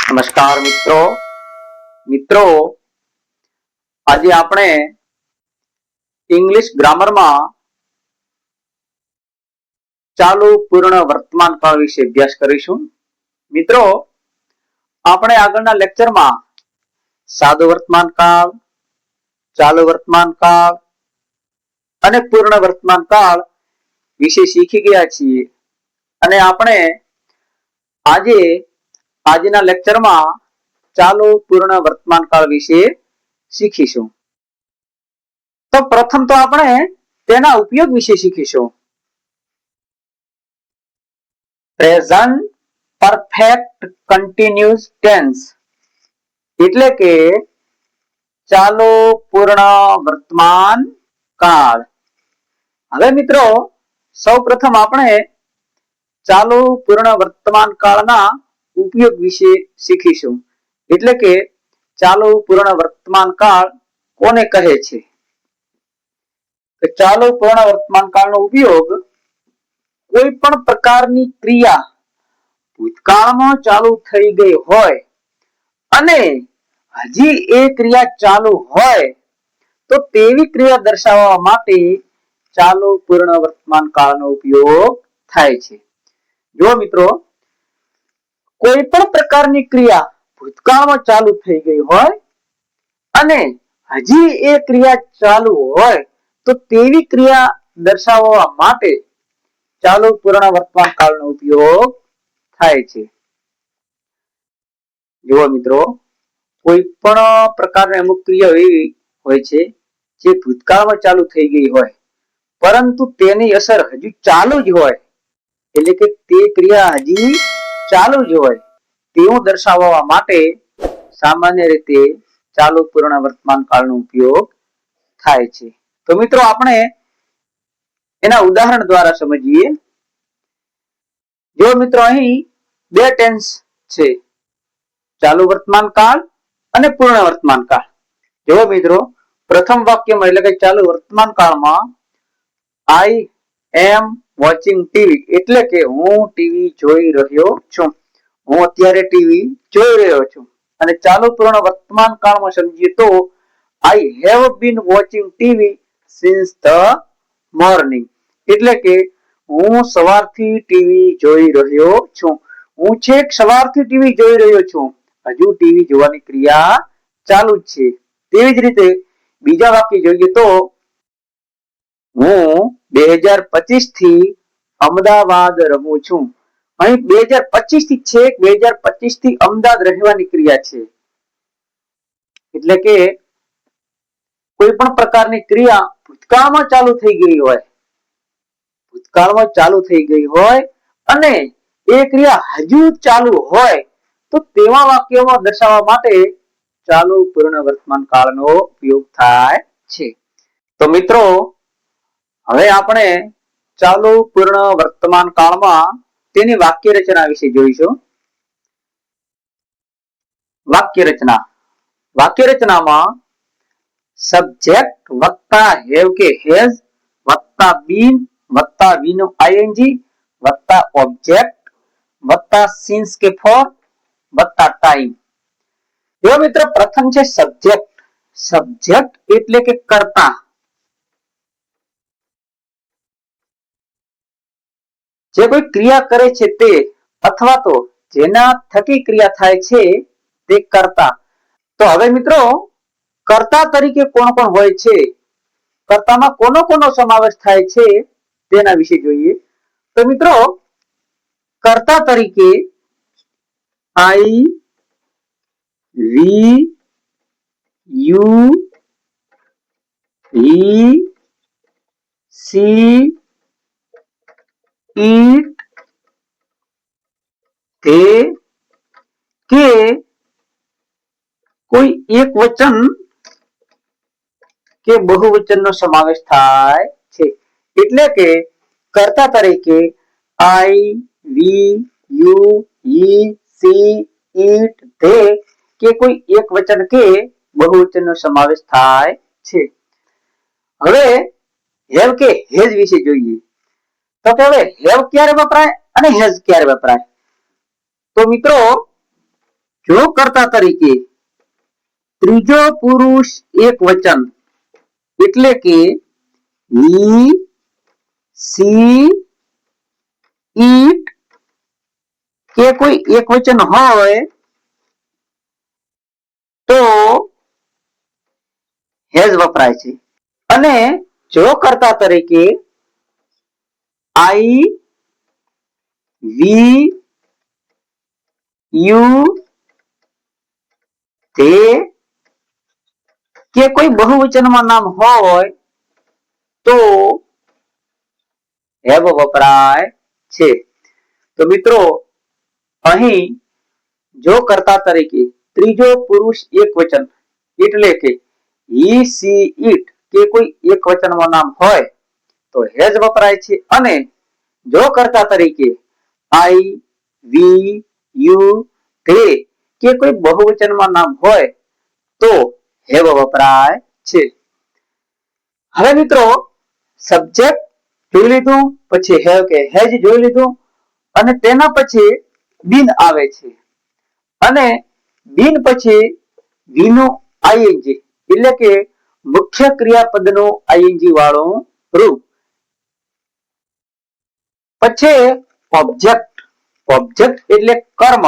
નમસ્કાર મિત્રો મિત્રો આજે આપણે ઇંગ્લિશ ગ્રામરમાં ચાલુ પૂર્ણ વર્તમાન કાળ વિશે અભ્યાસ કરીશું. મિત્રો આપણે આગળના લેક્ચરમાં સાદો વર્તમાન કાળ, ચાલુ વર્તમાન કાળ અને પૂર્ણ વર્તમાન કાળ વિશે શીખી ગયા છીએ અને આપણે આજના લેક્ચરમાં ચાલુ પૂર્ણ વર્તમાન કાળ વિશે શીખીશું. તો પ્રથમ તો આપણે તેના ઉપયોગ વિશે શીખીશું. પ્રેઝન્ટ પરફેક્ટ કન્ટિન્યુઅસ ટેન્સ એટલે કે ચાલુ પૂર્ણ વર્તમાન કાળ. હવે મિત્રો સૌપ્રથમ આપણે ચાલુ પૂર્ણ વર્તમાન કાળના ઉપયોગ વિશે શીખીશું. એટલે કે ચાલુ પૂર્ણ વર્તમાન કાળ કોને કહે છે? ચાલુ પૂર્ણ વર્તમાન કાળનો ઉપયોગ કોઈ પણ પ્રકારની ક્રિયા ભૂતકાળમાં ચાલુ થઈ ગઈ હોય અને હજી એ ક્રિયા ચાલુ હોય તો તેવી ક્રિયા દર્શાવવા માટે ચાલુ પૂર્ણ વર્તમાન કાળનો ઉપયોગ થાય છે. જો મિત્રો કોઈ પણ પ્રકારની ક્રિયા ભૂતકાળમાં ચાલુ થઈ ગઈ હોય અને હજી એ ક્રિયા ચાલુ હોય તો તેવી ક્રિયા દર્શાવવા માટે ચાલુ પૂર્ણ વર્તમાન કાળનો ઉપયોગ થાય છે. જુઓ મિત્રો, કોઈ પણ પ્રકારની અમુક ક્રિયા એવી હોય છે જે ભૂતકાળમાં ચાલુ થઈ ગઈ હોય પરંતુ તેની અસર હજુ ચાલુ જ હોય, એટલે કે તે ક્રિયા હજી ચાલુ જ હોય તેવું દર્શાવવા માટે સામાન્ય રીતે ચાલુ પૂર્ણ વર્તમાન કાળનો ઉપયોગ થાય છે. તો મિત્રો આપણે એના ઉદાહરણ દ્વારા સમજીએ. જો મિત્રો અહીં બે ટેન્સ છે, ચાલુ વર્તમાન કાળ અને પૂર્ણ વર્તમાન કાળ. જો મિત્રો પ્રથમ વાક્યમાં એટલે કે ચાલુ વર્તમાન કાળમાં આઈ એમ વોચિંગ ટીવી એટલે કે હું ટીવી જોઈ રહ્યો છું. હું અત્યારે ટીવી જોઈ રહ્યો છું. અને ચાલુ પૂર્ણ વર્તમાન કાળમાં સમજીએ તો I have been watching TV since the morning એટલે કે હું સવારથી ટીવી જોઈ રહ્યો છું. હું છેક સવારથી ટીવી જોઈ રહ્યો છું. હજુ ટીવી જોવાની ક્રિયા ચાલુ જ છે. તેવી જ રીતે બીજા વાક્ય જોઈએ તો હું 2025 થી અમદાવાદ રહું છું. અહીં 2025 થી છેક 2025 થી અમદાવાદ રહેવાની ક્રિયા છે. એટલે કે કોઈ પણ પ્રકારની ક્રિયા ભૂતકાળમાં ચાલુ થઈ ગઈ હોય અને એ ક્રિયા હજુ ચાલુ હોય તો તેવા વાક્યોમાં દર્શાવવા માટે ચાલુ પૂર્ણ વર્તમાન કાળનો ઉપયોગ થાય છે. તો મિત્રો હવે આપણે ચાલુ પૂર્ણ વર્તમાન કાળમાં તેની વાક્ય રચના વિશે જોઈશું. વાક્ય રચનામાં સબ્જેક્ટ વત્તા હેવ કે હેઝ વત્તા બીન વત્તા વી નો આઈએનજી વત્તા ઓબ્જેક્ટ વત્તા સિન્સ કે ફોર વત્તા ટાઈમ. જો મિત્રો પ્રથમ છે સબ્જેક્ટ એટલે કે કર્તા. જે કોઈ ક્રિયા કરે છે તે અથવા તો જેના થકી ક્રિયા થાય છે તે કર્તા. તો હવે મિત્રો કર્તા તરીકે કોણ કોણ હોય છે, કર્તામાં કોનો સમાવેશ થાય છે તેના વિશે જોઈએ. તો મિત્રો કર્તા તરીકે આઈ, વી, યુ, હી, સી, ઈટ, તે કે કોઈ એક વચન કે બહુવચનનો સમાવેશ થાય છે. એટલે કે કર્તા તરીકે આઈ, વી, યુ, હી, સી, ઈટ, તે કે કોઈ એક વચન કે બહુવચનનો સમાવેશ થાય છે. હવે હેવ કે હેઝ વિશે જોઈએ. તો કે હવે હેવ ક્યારે વપરાય અને હેઝ ક્યારે વપરાય? તો મિત્રો જો કર્તા તરીકે ત્રીજો પુરુષ એક વચન એટલે કે he, she, it કે કોઈ એક વચન હોય તો હેઝ વપરાય છે અને જો કર્તા તરીકે I, we, you, તે કે કોઈ બહુવચનમાં નામ હોય તો હેવ વપરાય છે. તો મિત્રો અહીં જો કર્તા તરીકે ત્રીજો પુરુષ એક વચન એટલે કે he, she, it કે કોઈ એક વચનમાં નામ હોય તો હેઝ વપરાય છે અને જો કર્તા તરીકે I, we, you, તે કે કોઈ બહુવચનમાં નામ હોય તો હેવ વપરાય છે. હવે મિત્રો સબ્જેક્ટ જોઈ લીધું, પછી હેવ કે હેઝ જોઈ લીધું અને તેના પછી બીન આવે છે અને બીન પછી વી નું ing એટલે કે મુખ્ય ક્રિયાપદનું ing વાળું રૂપ. પછી ઓબ્જેક્ટ, ઓબ્જેક્ટ એટલે કર્મ,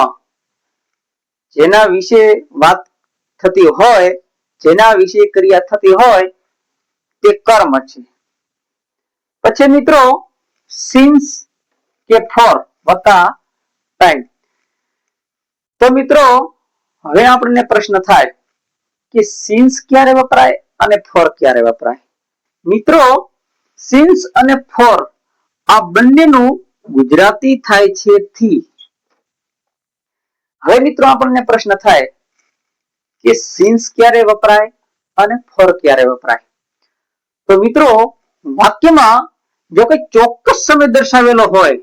જેના વિશે વાત થતી હોય, જેના વિશે ક્રિયા થતી હોય તે કર્મ છે. પછી મિત્રો સિન્સ કે ફોર વત્તા ટાઈમ. તો મિત્રો હવે આપણને પ્રશ્ન થાય કે સિન્સ ક્યારે વપરાય અને ફોર ક્યારે વપરાય. મિત્રો સિન્સ અને ફોર આ બંનેનું ગુજરાતી થાય છે થી. હવે મિત્રો આપણને પ્રશ્ન થાય કે સિન્સ ક્યારે વપરાય અને ફોર ક્યારે વપરાય. તો મિત્રો વાક્યમાં જો કોઈ ચોક્કસ સમય દર્શાવેલો હોય,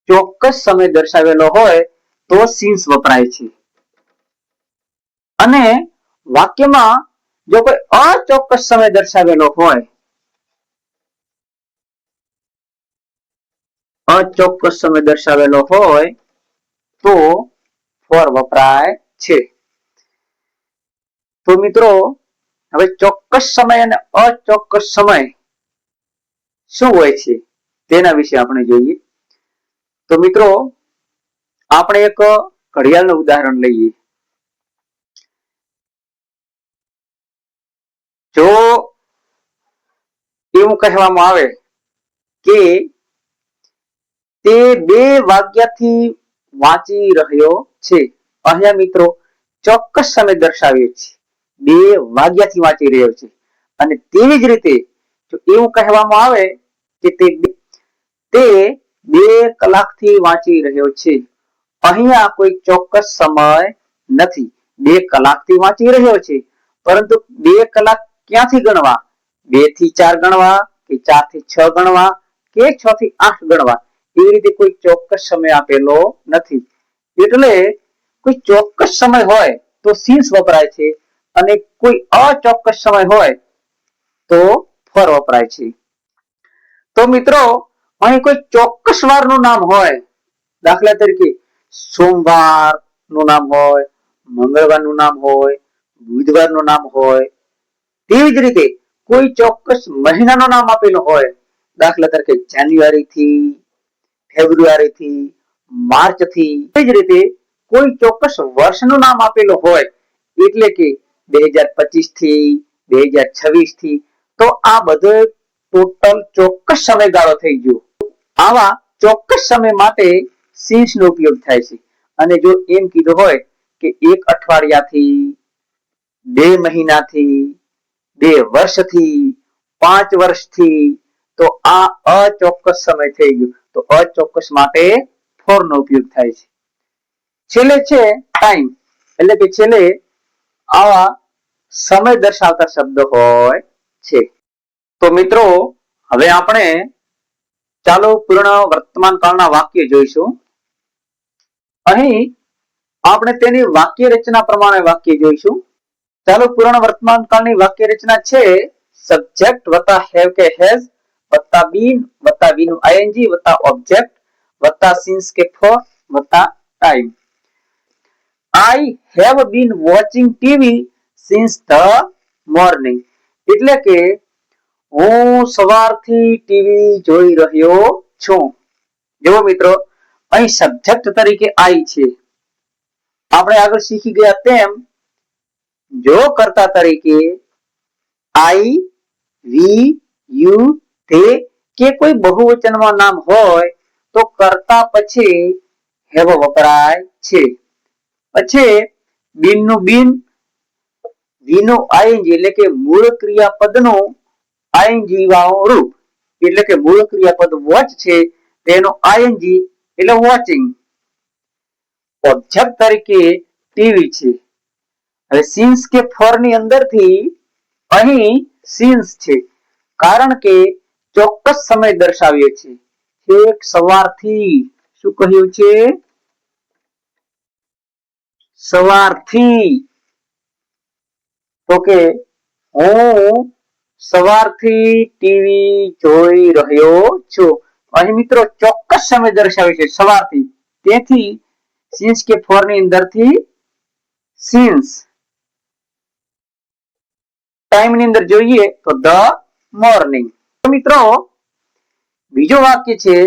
ચોક્કસ સમય દર્શાવેલો હોય તો સિન્સ વપરાય છે અને વાક્યમાં જો કોઈ અચોક્કસ સમય દર્શાવેલો હોય, અચોક્કસ સમય દર્શાવેલો હોય તો ફોર વપરાય છે. તો મિત્રો હવે ચોક્કસ સમય અને અચોક્કસ સમય શું હોય છે તેના વિશે આપણે જોઈએ. તો મિત્રો આપણે એક ઘડિયાળનું ઉદાહરણ લઈએ. જો એવું કહેવામાં આવે કે તે 2 વાગ્યાથી વાંચી રહ્યો છે, અહીંયા મિત્રો ચોક્કસ સમય દર્શાવ્યો છે, 2 વાગ્યાથી વાંચી રહ્યો છે અને તેવી જ રીતે જો એવું કહેવામાં આવે કે તે 2 કલાકથી વાંચી રહ્યો છે, અહીંયા કોઈ ચોક્કસ સમય નથી. 2 કલાકથી વાંચી રહ્યો છે પરંતુ 2 કલાક ક્યાંથી ગણવા? 2 થી 4 ગણવા કે 4 થી 6 ગણવા કે 6 થી 8 ગણવા? એવી રીતે કોઈ ચોક્કસ સમય આપેલો નથી. એટલે કોઈ ચોક્કસ સમય હોય તો સિન્સ વપરાય છે અને કોઈ અચોક્કસ સમય હોય તો ફોર વપરાય છે. તો મિત્રો અહીં કોઈ ચોક્કસ વારનું નામ હોય, દાખલા તરીકે સોમવાર નું નામ હોય, મંગળવારનું નામ હોય, બુધવારનું નામ હોય, તેવી જ રીતે કોઈ ચોક્કસ મહિનાનું નામ આપેલું હોય, દાખલા તરીકે જાન્યુઆરી થી ફેબ્રુઆરી થી માર્ચ થી. એ જ રીતે કોઈ ચોક્કસ વર્ષનું નામ આપેલું હોય એટલે કે 2025 થી 2026 થી, તો આ બધો ટોટલ ચોક્કસ સમયગાળો થઈ ગયો. આવા ચોક્કસ સમય માટે સિન્સ નો ઉપયોગ થાય છે અને જો એમ કીધું હોય કે 1 અઠવાડિયાથી, 2 મહિનાથી, 2 વર્ષથી, 5 વર્ષથી, તો આ અચોક્કસ સમય થઈ ગયો. તો અચોક્કસ માટે ફોર નો ઉપયોગ થાય છે. છેલ્લે છે ટાઈમ, એટલે કે છેલ્લે આવા સમય દર્શાવતા શબ્દ હોય છે. તો મિત્રો હવે આપણે ચાલો પૂર્ણ વર્તમાન કાળના વાક્ય જોઈશું. અહીં આપણે તેની વાક્ય રચના પ્રમાણે વાક્ય જોઈશું. ચાલો પૂર્ણ વર્તમાન કાળની વાક્ય રચના છે સબ્જેક્ટ વત્તા હેવ કે હેઝ વત્તા બીન વત્તા વી નું ing વત્તા ઓબ્જેક્ટ વત્તા સિન્સ કે ફોર વત્તા time. I have been watching TV since the morning, એટલે કે હું સવારથી ટીવી જોઈ રહ્યો છું. જુઓ મિત્રો, અહીં સબ્જેક્ટ તરીકે આઈ છે. આપણે આગળ શીખી ગયા તેમ જો કર્તા તરીકે આઈ, વી, યુ, તે કે કોઈ બહુવચનમાં નામ હોય તો કર્તા પછી હેવ વપરાય છે. પછી બીન નું બીન, વી નું આઈએનજી એટલે કે મૂળ ક્રિયાપદનું આઈએનજી વાળું રૂપ, એટલે કે મૂળ ક્રિયાપદ વોચ છે તેનું આઈએનજી એટલે વોચિંગ. ઓબ્જેક્ટ તરીકે ટીવી છે. હવે સિન્સ કે ફોર ની અંદરથી અહીં સિન્સ છે, કારણ કે ચોક્કસ સમય દર્શાવ્યો છે. એક સવારથી, શું કહ્યું છે? સવારથી. તો કે હું સવારથી ટીવી જોઈ રહ્યો છું. અહીં મિત્રો ચોક્કસ સમય દર્શાવે છે સવારથી, તેથી સિન્સ કે ફોર ની અંદરથી સિન્સ. ટાઈમ ની અંદર જોઈએ તો ધ મોર્નિંગ. તો મિત્રો બીજો વાક્ય છે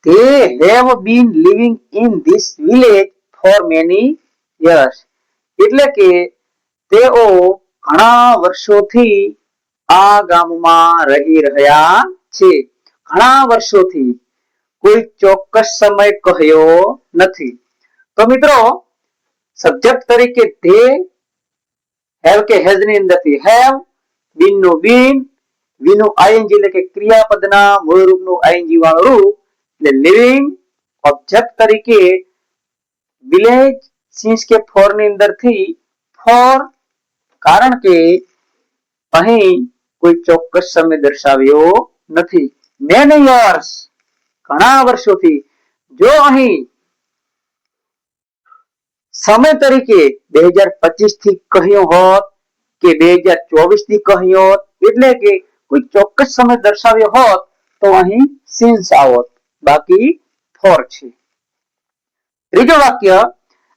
they have been living in this village for many years, એટલે કે તેઓ ઘણા વર્ષોથી આ ગામમાં રહી રહ્યા છે. ઘણા વર્ષોથી, કોઈ ચોક્કસ સમય કહ્યો નથી. તો મિત્રો સબ્જેક્ટ તરીકે they have કે has ની અંદરથી have, been નું been, વી નું આઈએનજી એટલે કે ક્રિયાપદના મૂળ રૂપનું આઈએનજી વાળું રૂપ એટલે લિવિંગ. ઓબ્જેક્ટ તરીકે વિલેજ, સિન્સ કે ફોર ની અંદરથી ફોર, કારણ કે અહીં કોઈ ચોક્કસ સમય દર્શાવ્યો નથી. મેની યર્સ, ઘણા વર્ષોથી. જો અહીં સમય તરીકે 2025 થી કહ્યું હોત કે 2024 થી કહ્યું હોત, એટલે કે કોઈ ચોક્કસ સમય દર્શાવ્યો હોત તો અહીં સિન્સ આવત, બાકી ફોર છે. ત્રીજો વાક્ય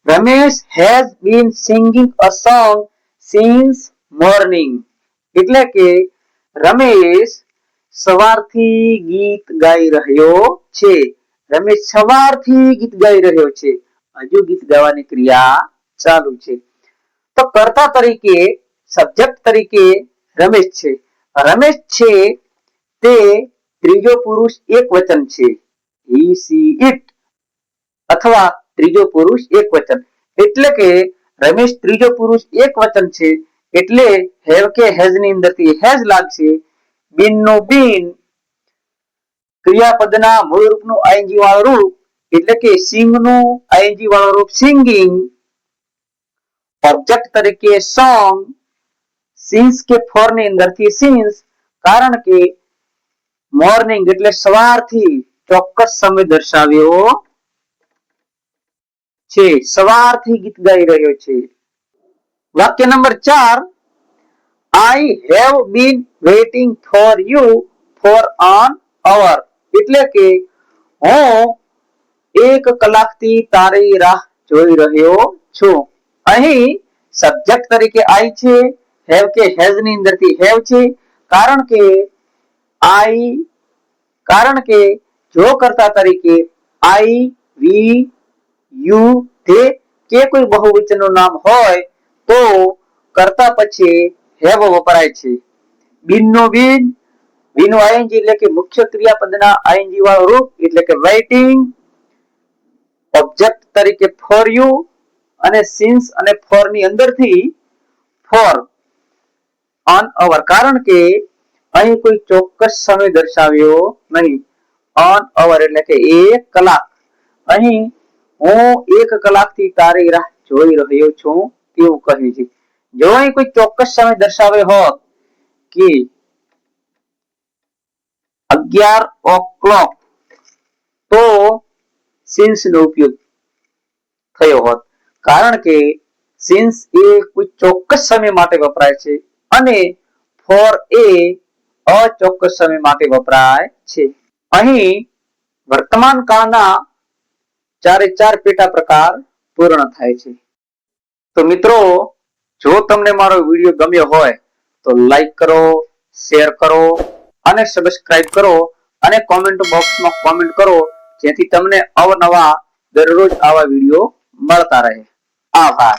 Ramesh has been singing a song since morning, એટલે કે રમેશ સવારથી ગીત ગાઈ રહ્યો છે. રમેશ સવારથી ગીત ગાઈ રહ્યો છે, હજુ ગીત ગાવાની ક્રિયા ચાલુ છે. તો કર્તા તરીકે સબ્જેક્ટ તરીકે રમેશ છે. રમેશ છે તે ત્રીજો પુરુષ એક વચન છે, he, she, it, અથવા ત્રીજો પુરુષ એક વચન, એટલે કે રમેશ ત્રીજો પુરુષ એક વચન છે, એટલે હેવ કે હેઝ ની અંદરથી હેઝ લાગશે. બીન નું બીન, ક્રિયાપદના મૂળ રૂપનું આઈએનજી વાળું રૂપ એટલે કે સિંગ નું આઈએનજી વાળું રૂપ સિંગિંગ. ઓબ્જેક્ટ તરીકે સોંગ, સિન્સ કે ફોર ની અંદરથી સિન્સ, કારણ કે મોર્નિંગ એટલે સવારથી ચોક્કસ સમય દર્શાવ્યો છે, સવારથી ગીત ગાઈ રહ્યો છે. વાક્ય number 4, I have been waiting for you for an hour, એટલે કે હું 1 કલાકથી તારી રાહ જોઈ રહ્યો છું. અહીં સબ્જેક્ટ તરીકે આઈ છે, હેવ કે હેઝ ની અંદરથી હેવ છે, કારણ કે જો કર્તા તરીકે આઈ, વી, યુ, તે કે કોઈ બહુવચનનું નામ હોય તો કર્તા પછી હેવ વપરાય છે. બીન નું બીન, વી નું આઈએનજી એટલે કે મુખ્ય ક્રિયાપદના આઈએનજી વાળું રૂપ એટલે કે વેઇટિંગ. ઓબ્જેક્ટ તરીકે ફોર યુ અને સિન્સ અને ફોર ની અંદરથી ફોર ઓન અવર, કારણ કે અહીં કોઈ ચોક્કસ સમય દર્શાવ્યો નહીં. ઓન અવર એટલે કે 1 કલાક. અહીં હું 1 કલાકથી તારી રાહ જોઈ રહ્યો છું તેવું કહ્યું છે. જો અહીં કોઈ ચોક્કસ સમય દર્શાવ્યો હોત કે 11 o'clock તો સિન્સ નો ઉપયોગ થયો હોત, કારણ કે સિન્સ એ કોઈ ચોક્કસ સમય માટે વપરાય છે અને ફોર એ અચોક્કસ સમય માટે વપરાય છે. અહીં વર્તમાન કાળના ચારે ચાર પેટા પ્રકાર પૂર્ણ થાય છે. તો મિત્રો, જો તમને મારો વિડીયો ગમ્યો હોય તો લાઈક કરો, શેર કરો અને સબસ્ક્રાઇબ કરો અને કોમેન્ટ બોક્સમાં કોમેન્ટ કરો, જેથી તમને અવનવા દરરોજ આવા વિડીયો મળતા રહે. આભાર.